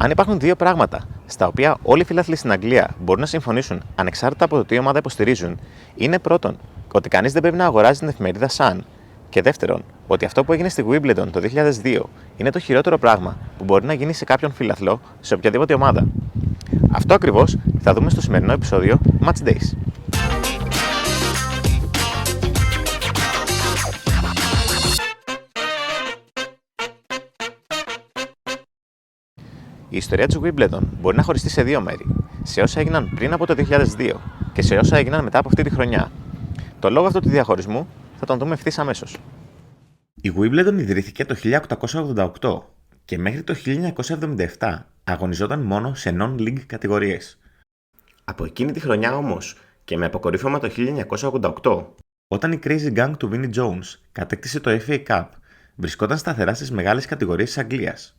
Αν υπάρχουν δύο πράγματα στα οποία όλοι οι φιλάθλοι στην Αγγλία μπορούν να συμφωνήσουν ανεξάρτητα από το τι ομάδα υποστηρίζουν, είναι πρώτον, ότι κανείς δεν πρέπει να αγοράζει την εφημερίδα Sun, και δεύτερον, ότι αυτό που έγινε στη Wimbledon το 2002 είναι το χειρότερο πράγμα που μπορεί να γίνει σε κάποιον φιλαθλό σε οποιαδήποτε ομάδα. Αυτό ακριβώς θα δούμε στο σημερινό επεισόδιο Match Days. Η ιστορία της Wimbledon μπορεί να χωριστεί σε δύο μέρη, σε όσα έγιναν πριν από το 2002 και σε όσα έγιναν μετά από αυτή τη χρονιά. Το λόγο αυτού του διαχωρισμού θα τον δούμε ευθύς αμέσως. Η Wimbledon ιδρύθηκε το 1888 και μέχρι το 1977 αγωνιζόταν μόνο σε non-league κατηγορίες. Από εκείνη τη χρονιά όμως και με αποκορύφωμα το 1988, όταν η Crazy Gang του Vinnie Jones κατέκτησε το FA Cup, βρισκόταν σταθερά στις μεγάλες κατηγορίες της Αγγλίας.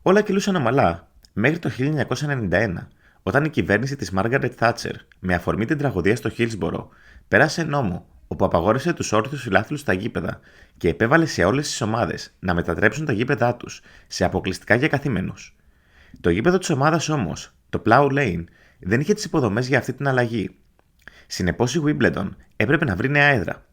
Όλα κυλούσαν ομαλά μέχρι το 1991, όταν η κυβέρνηση της Margaret Thatcher, με αφορμή την τραγωδία στο Hillsborough, πέρασε νόμο όπου απαγόρευσε τους όρθιους φιλάθλους στα γήπεδα και επέβαλε σε όλες τις ομάδες να μετατρέψουν τα γήπεδά τους σε αποκλειστικά για καθήμενους. Το γήπεδο της ομάδας όμως, το Plough Lane, δεν είχε τις υποδομές για αυτή την αλλαγή. Συνεπώς η Wimbledon έπρεπε να βρει νέα έδρα.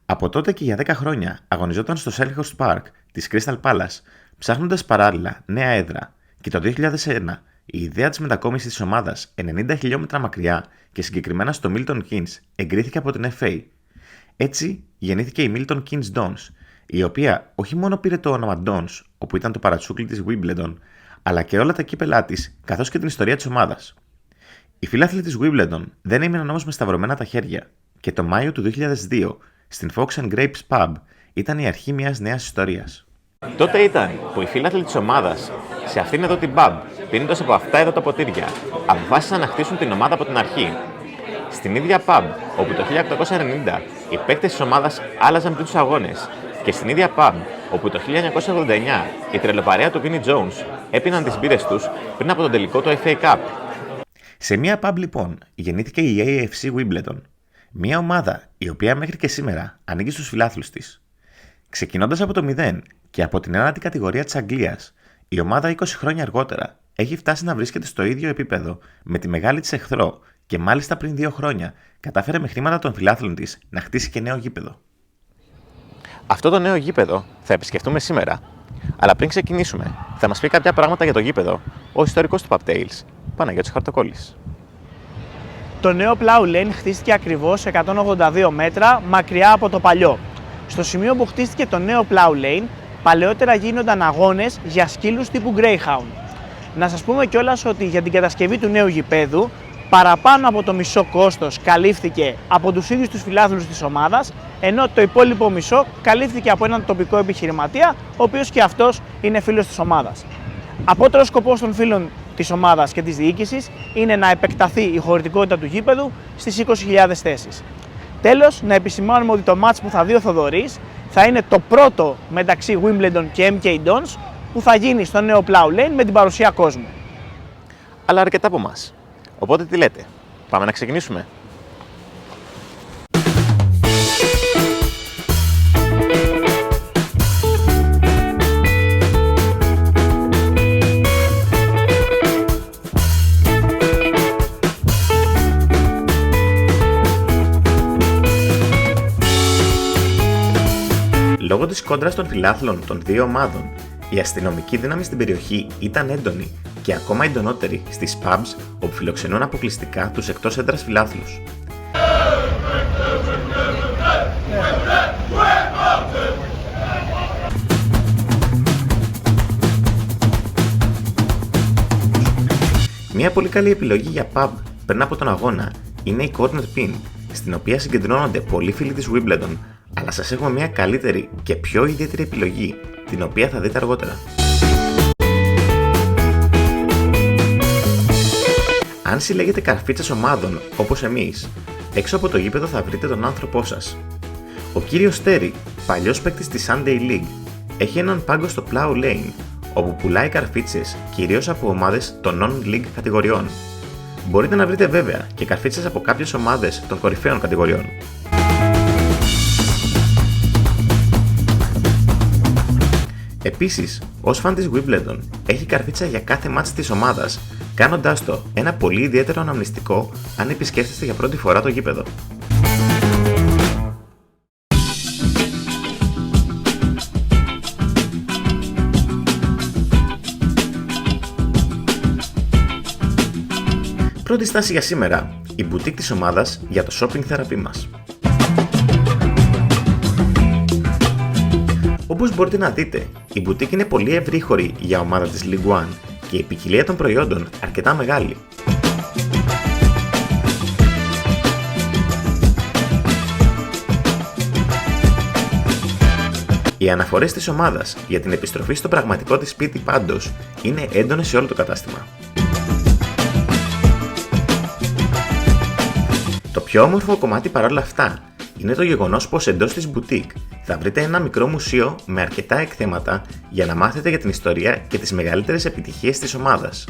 Από τότε και για 10 χρόνια αγωνιζόταν στο Selhurst Park της Crystal Palace, ψάχνοντας παράλληλα νέα έδρα, και το 2001 η ιδέα της μετακόμισης της ομάδας 90 χιλιόμετρα μακριά και συγκεκριμένα στο Milton Keynes εγκρίθηκε από την FA. Έτσι γεννήθηκε η Milton Keynes Dons, η οποία όχι μόνο πήρε το όνομα Dons, όπου ήταν το παρατσούκλι της Wimbledon, αλλά και όλα τα κύπελά της, καθώς και την ιστορία της ομάδας. Οι φιλάθλοι της Wimbledon δεν έμειναν όμως με σταυρωμένα τα χέρια, και το Μάιο του 2002 στην Fox and Grapes Pub ήταν η αρχή μιας νέας ιστορίας. Τότε ήταν που οι φίλαθλοι της ομάδας, σε αυτήν εδώ την pub, πίνοντας από αυτά εδώ τα ποτήρια, αποφάσισαν να χτίσουν την ομάδα από την αρχή. Στην ίδια pub, όπου το 1890 οι παίκτες της ομάδας άλλαζαν πριν τους αγώνες, και στην ίδια pub, όπου το 1989 η τρελοπαρέα του Vinnie Jones έπιναν τις μπύρες τους πριν από τον τελικό του FA Cup. Σε μια pub λοιπόν γεννήθηκε η AFC Wimbledon, μια ομάδα η οποία μέχρι και σήμερα ανήκει στους φιλάθλους της. Ξεκινώντας από το 0 και από την ένατη κατηγορία της Αγγλίας, η ομάδα 20 χρόνια αργότερα έχει φτάσει να βρίσκεται στο ίδιο επίπεδο με τη μεγάλη της εχθρό και μάλιστα πριν 2 χρόνια κατάφερε με χρήματα των φιλάθλων της να χτίσει και νέο γήπεδο. Αυτό το νέο γήπεδο θα επισκεφτούμε σήμερα, αλλά πριν ξεκινήσουμε θα μας πει κάποια πράγματα για το γήπεδο ο ιστορικός του Pub Tales, Παναγιώτης Χαρτοκόλλης. Το νέο Plough Lane χτίστηκε ακριβώς 182 μέτρα μακριά από το παλιό. Στο σημείο που χτίστηκε το νέο Plough Lane, παλαιότερα γίνονταν αγώνες για σκύλους τύπου Greyhound. Να σας πούμε κιόλας ότι για την κατασκευή του νέου γηπέδου, παραπάνω από το μισό κόστος καλύφθηκε από τους ίδιους τους φιλάθλους της ομάδας, ενώ το υπόλοιπο μισό καλύφθηκε από έναν τοπικό επιχειρηματία, ο οποίος και αυτός είναι φίλος της ομάδας. Απότερος σκοπός των φίλων της ομάδας και της διοίκησης είναι να επεκταθεί η χωρητικότητα του γήπεδου στις 20.000 θέσεις. Τέλος, να επισημάνουμε ότι το μάτς που θα δει ο Θοδωρής θα είναι το πρώτο μεταξύ Wimbledon και MK Dons που θα γίνει στο νέο Plough Lane με την παρουσία κόσμου. Αλλά αρκετά από εμάς. Οπότε τι λέτε, πάμε να ξεκινήσουμε. Λόγω της κόντρας των φιλάθλων των δύο ομάδων, η αστυνομική δύναμη στην περιοχή ήταν έντονη και ακόμα εντονότερη στις pubs όπου φιλοξενούν αποκλειστικά τους εκτός έδρας φιλάθλους. Μια πολύ καλή επιλογή για pub πριν από τον αγώνα είναι η Corner Pin, στην οποία συγκεντρώνονται πολλοί φίλοι της Wimbledon, αλλά σας έχουμε μια καλύτερη και πιο ιδιαίτερη επιλογή, την οποία θα δείτε αργότερα. Αν συλλέγετε καρφίτσες ομάδων όπως εμείς, έξω από το γήπεδο θα βρείτε τον άνθρωπό σας. Ο κύριος Στέρι, παλιός παίκτης της Sunday League, έχει έναν πάγκο στο Plough Lane, όπου πουλάει καρφίτσες κυρίως από ομάδες των non-league κατηγοριών. Μπορείτε να βρείτε βέβαια και καρφίτσες από κάποιες ομάδες των κορυφαίων κατηγοριών. Επίσης, ως φαν της Wimbledon, έχει καρφίτσα για κάθε μάτς της ομάδας, κάνοντάς το ένα πολύ ιδιαίτερο αναμνηστικό αν επισκέφτεστε για πρώτη φορά το γήπεδο. Πρώτη στάση για σήμερα, η μπουτίκ της ομάδας για το shopping θεραπεία μας. Όπως μπορείτε να δείτε, η μπουτίκ είναι πολύ ευρύχωρη για ομάδα της League One και η ποικιλία των προϊόντων αρκετά μεγάλη. Οι αναφορές της ομάδας για την επιστροφή στο πραγματικό της σπίτι πάντως είναι έντονες σε όλο το κατάστημα. Το πιο όμορφο κομμάτι παρόλα αυτά είναι το γεγονός πως εντός της μπουτίκ θα βρείτε ένα μικρό μουσείο με αρκετά εκθέματα για να μάθετε για την ιστορία και τις μεγαλύτερες επιτυχίες της ομάδας.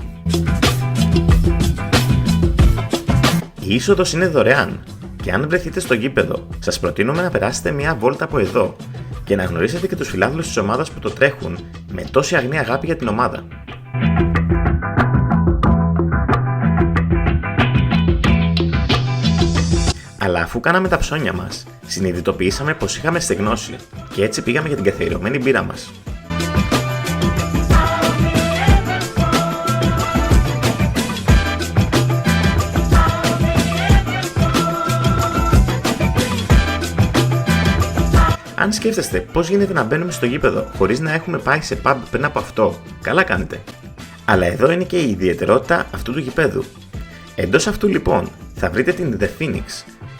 Η είσοδος είναι δωρεάν και αν βρεθείτε στο γήπεδο, σας προτείνουμε να περάσετε μια βόλτα από εδώ και να γνωρίσετε και τους φιλάθλους της ομάδας που το τρέχουν με τόση αγνή αγάπη για την ομάδα. Αλλά αφού κάναμε τα ψώνια μας, συνειδητοποιήσαμε πως είχαμε στεγνώσει και έτσι πήγαμε για την καθιερωμένη μπύρα μας. Αν σκέφτεστε πώς γίνεται να μπαίνουμε στο γήπεδο χωρίς να έχουμε πάει σε pub πριν από αυτό, καλά κάνετε. Αλλά εδώ είναι και η ιδιαιτερότητα αυτού του γηπέδου. Εντός αυτού λοιπόν θα βρείτε την The Phoenix,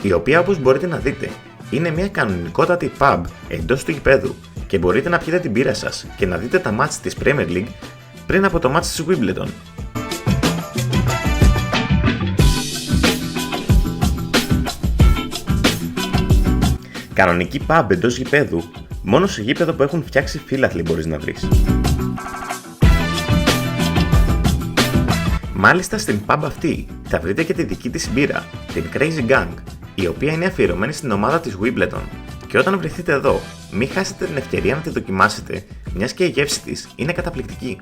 η οποία όπως μπορείτε να δείτε είναι μια κανονικότατη pub εντός του γηπέδου και μπορείτε να πιείτε την μπύρα σας και να δείτε τα μάτς της Premier League πριν από το μάτς της Wimbledon. Κανονική pub εντός γηπέδου, μόνο σε γήπεδο που έχουν φτιάξει φύλαθλοι μπορείς να βρεις. Μάλιστα στην pub αυτή θα βρείτε και τη δική της μπύρα, την Crazy Gang, η οποία είναι αφιερωμένη στην ομάδα της Wimbledon και όταν βρεθείτε εδώ, μην χάσετε την ευκαιρία να τη δοκιμάσετε, μιας και η γεύση της είναι καταπληκτική.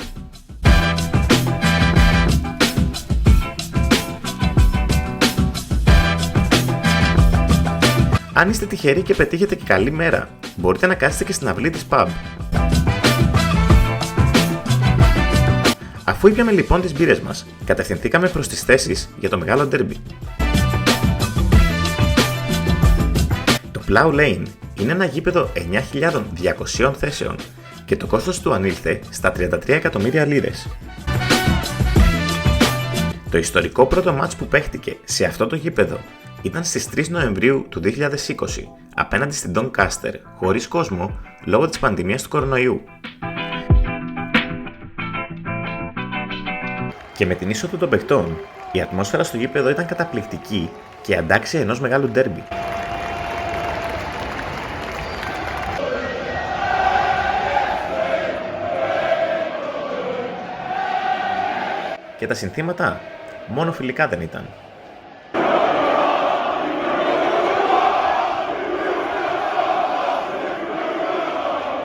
Αν είστε τυχεροί και πετύχετε και καλή μέρα, μπορείτε να κάτσετε και στην αυλή της pub. Αφού ήπιαμε λοιπόν τις μπύρες μας, κατευθυνθήκαμε προς τις θέσεις για το μεγάλο ντέρμπι. Το Plough Lane είναι ένα γήπεδο 9.200 θέσεων και το κόστος του ανήλθε στα 33 εκατομμύρια λίρες. Το ιστορικό πρώτο μάτς που παίχτηκε σε αυτό το γήπεδο ήταν στις 3 Νοεμβρίου του 2020 απέναντι στην Doncaster χωρίς κόσμο λόγω της πανδημίας του κορονοϊού. Και με την είσοδο των παιχτών, η ατμόσφαιρα στο γήπεδο ήταν καταπληκτική και αντάξια ενός μεγάλου ντέρμπι. Και τα συνθήματα μόνο φιλικά δεν ήταν.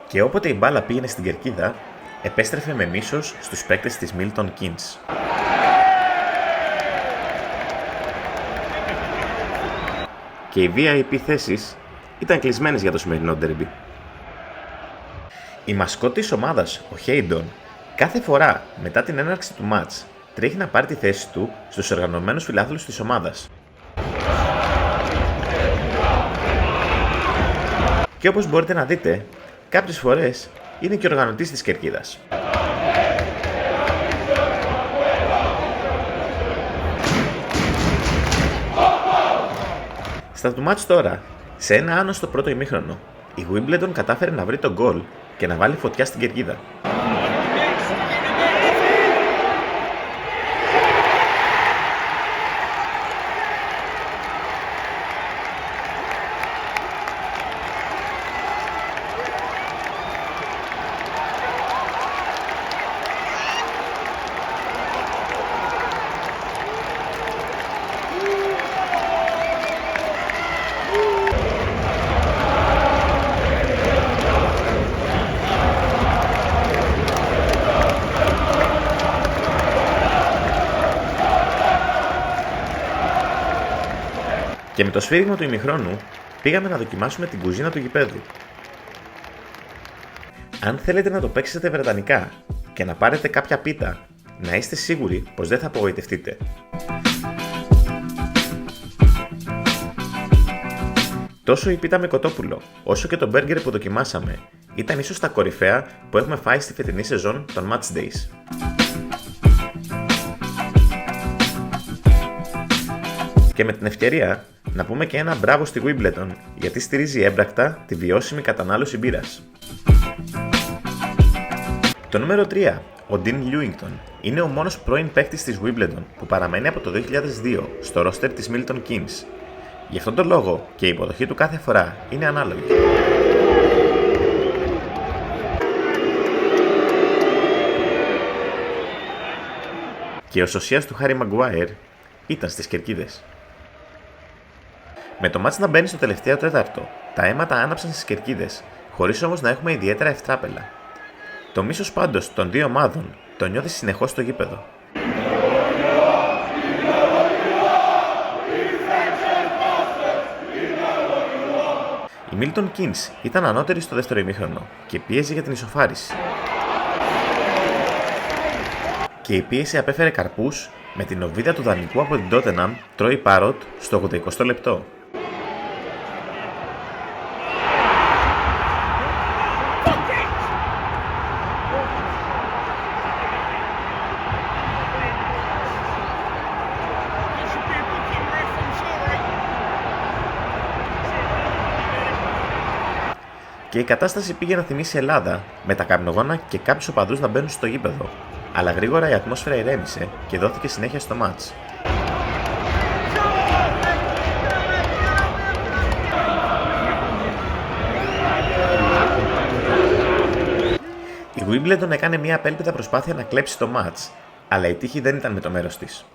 Και όποτε η μπάλα πήγαινε στην κερκίδα, επέστρεφε με μίσος στους παίκτες της Milton Keynes. Και οι VIP θέσεις ήταν κλεισμένες για το σημερινό ντέρμπι. Η μασκότ της ομάδας, ο Haydon, κάθε φορά μετά την έναρξη του μάτς τρέχει να πάρει τη θέση του στους οργανωμένους φιλάθλους της ομάδας. Και όπως μπορείτε να δείτε, κάποιες φορές είναι και οργανωτής της κερκίδας. Στα του μάτς τώρα, σε ένα άνω στο πρώτο ημίχρονο, η Wimbledon κατάφερε να βρει τον γκολ και να βάλει φωτιά στην κερκίδα. Και με το σφύριγμα του ημιχρόνου πήγαμε να δοκιμάσουμε την κουζίνα του γηπέδου. Αν θέλετε να το παίξετε βρετανικά και να πάρετε κάποια πίτα, να είστε σίγουροι πως δεν θα απογοητευτείτε. Τόσο η πίτα με κοτόπουλο, όσο και το μπέργκερ που δοκιμάσαμε, ήταν ίσως τα κορυφαία που έχουμε φάει στη φετινή σεζόν των Match Days. Και με την ευκαιρία να πούμε και ένα μπράβο στη Wimbledon, γιατί στηρίζει έμπρακτα τη βιώσιμη κατανάλωση μπύρας. Το νούμερο 3, ο Dean Lewington, είναι ο μόνος πρώην παίκτης της Wimbledon που παραμένει από το 2002 στο ρόστερ της Milton Keynes. Γι' αυτόν τον λόγο και η υποδοχή του κάθε φορά είναι ανάλογη. Και ο σωσίας του Harry Maguire ήταν στις κερκίδες. Με το μάτς να μπαίνει στο τελευταίο τέταρτο, τα αίματα άναψαν στις κερκίδες, χωρίς όμως να έχουμε ιδιαίτερα ευτράπελα. Το μίσος πάντως των δύο ομάδων το νιώθει συνεχώς στο γήπεδο. Η Milton Keynes ήταν ανώτερη στο δεύτερο ημίχρονο και πίεζε για την ισοφάριση. Και η πίεση απέφερε καρπούς με την οβίδα του δανεικού από την Tottenham, Troy Parrott, στο 80 λεπτό. Και η κατάσταση πήγε να θυμίσει Ελλάδα, με τα καπνογόνα και κάποιους οπαδούς να μπαίνουν στο γήπεδο. Αλλά γρήγορα η ατμόσφαιρα ηρέμησε και δόθηκε συνέχεια στο μάτς. Η Wimbledon έκανε μια απέλπιδα προσπάθεια να κλέψει το μάτς, αλλά η τύχη δεν ήταν με το μέρος της.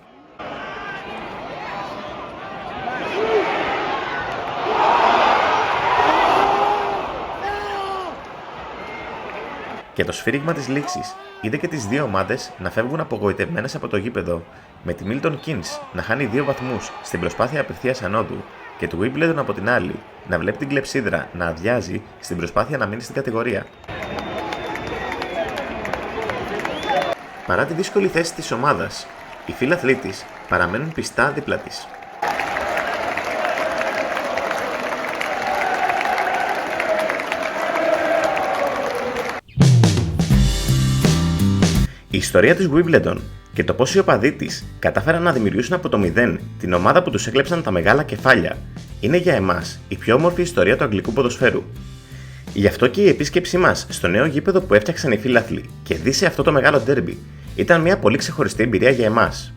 Και το σφύριγμα της λήξης είδε και τις δύο ομάδες να φεύγουν απογοητευμένες από το γήπεδο, με τη Milton Keynes να χάνει 2 βαθμούς στην προσπάθεια απευθείας ανόδου και του Wimbledon από την άλλη να βλέπει την κλεψίδρα να αδειάζει στην προσπάθεια να μείνει στην κατηγορία. Παρά τη δύσκολη θέση της ομάδας, οι φίλαθλοι της παραμένουν πιστά δίπλα της. Η ιστορία της Wimbledon και το πώς οι οπαδοί της κατάφεραν να δημιουργήσουν από το μηδέν την ομάδα που τους έκλεψαν τα μεγάλα κεφάλια είναι για εμάς η πιο όμορφη ιστορία του αγγλικού ποδοσφαίρου. Γι' αυτό και η επίσκεψή μας στο νέο γήπεδο που έφτιαξαν οι φίλαθλοι και δει σε αυτό το μεγάλο ντέρμπι ήταν μια πολύ ξεχωριστή εμπειρία για εμάς.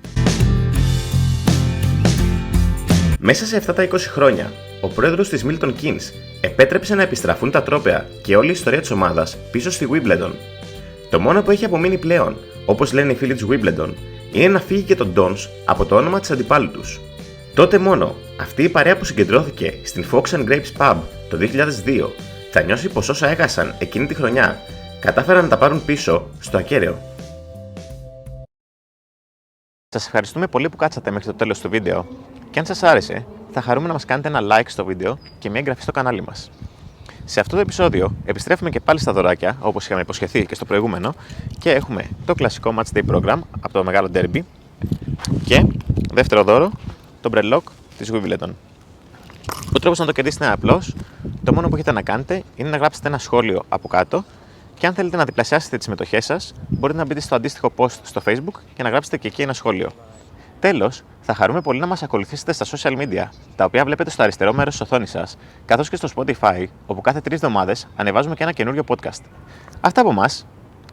Μέσα σε αυτά τα 20 χρόνια, ο πρόεδρος της Milton Keynes επέτρεψε να επιστραφούν τα τρόπαια και όλη η ιστορία της ομάδας πίσω στη Wimbledon. Το μόνο που έχει απομείνει πλέον, όπως λένε οι φίλοι της Wimbledon, είναι να φύγει και τον Dons από το όνομα της αντιπάλου τους. Τότε μόνο αυτή η παρέα που συγκεντρώθηκε στην Fox and Grapes Pub το 2002 θα νιώσει πως όσα έχασαν εκείνη τη χρονιά κατάφεραν να τα πάρουν πίσω στο ακέραιο. Σας ευχαριστούμε πολύ που κάτσατε μέχρι το τέλος του βίντεο και αν σας άρεσε θα χαρούμε να μας κάνετε ένα like στο βίντεο και μια εγγραφή στο κανάλι μας. Σε αυτό το επεισόδιο επιστρέφουμε και πάλι στα δωράκια όπως είχαμε υποσχεθεί και στο προηγούμενο και έχουμε το κλασικό Match Day Program από το μεγάλο Derby και δεύτερο δώρο, το Brelock της Wimbledon. Ο τρόπος να το κερδίσετε είναι απλός, το μόνο που έχετε να κάνετε είναι να γράψετε ένα σχόλιο από κάτω και αν θέλετε να διπλασιάσετε τις συμμετοχές σας μπορείτε να μπείτε στο αντίστοιχο post στο Facebook και να γράψετε και εκεί ένα σχόλιο. Τέλος, θα χαρούμε πολύ να μας ακολουθήσετε στα social media, τα οποία βλέπετε στο αριστερό μέρος της οθόνης σας, καθώς και στο Spotify, όπου κάθε 3 εβδομάδες ανεβάζουμε και ένα καινούριο podcast. Αυτά από εμάς.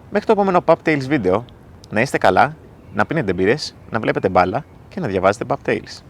Μέχρι το επόμενο Pub Tales βίντεο, να είστε καλά, να πίνετε μπύρες, να βλέπετε μπάλα και να διαβάζετε Pub Tales.